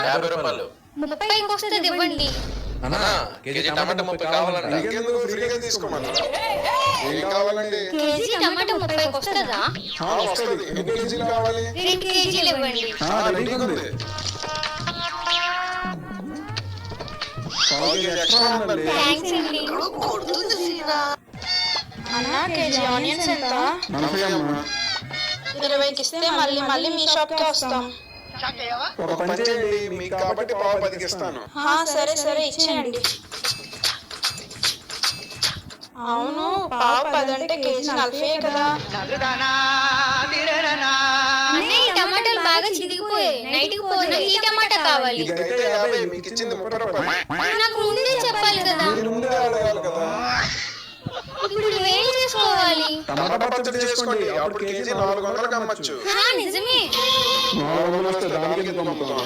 50 రూపాయలు. 30కి వస్తుంది ఇవ్వండి. అన్నా కేజీ టమాటా 30 కావాలంట. ఇంకెందుకు ఫ్రీగా తీసుకోమన్నా? ఏం కావాలండి? కేజీ టమాటా 30కి వస్తుందా? వస్తుంది. ఎన్ని కేజీలు కావాలి? 2 కేజీలు ఇవ్వండి. రెడీగా ఉంది. థ్యాంక్స్ అండి. అన్నా కేజీ ఆనియన్స్ ఎంత? 40 అమ్మా. 20కి ఇస్తే మళ్ళీ మళ్ళీ మీ షాప్కే వస్తాం. ఒక పని చేయండి, మీకు కాబట్టి పావు 10కి ఇస్తాను. సరే సరే ఇచ్చేయండి. అవును, పావు 10 అంటే కేజీ 40 కదా. అన్నయ్య, ఈ టమాటాలు బాగా చిరిగిపోయాయి. నైట్కి పోను, ఈ టమాటా కావాలి. ఇదైతే 50, మీకు ఇచ్చింది 30 రూపాయలు. నాకు ముందే చెప్పాలి కదా. మీరు ముందే అడగాలి కదా. ఇప్పుడు ఏం చేసుకోవాలి? టమాటా పచ్చడి చేసుకోండి, అప్పుడు కేజీ 400కి అమ్మచ్చు. నిజమే. 400 వస్తే దానికి ఎందుకు అమ్ముతున్నావు?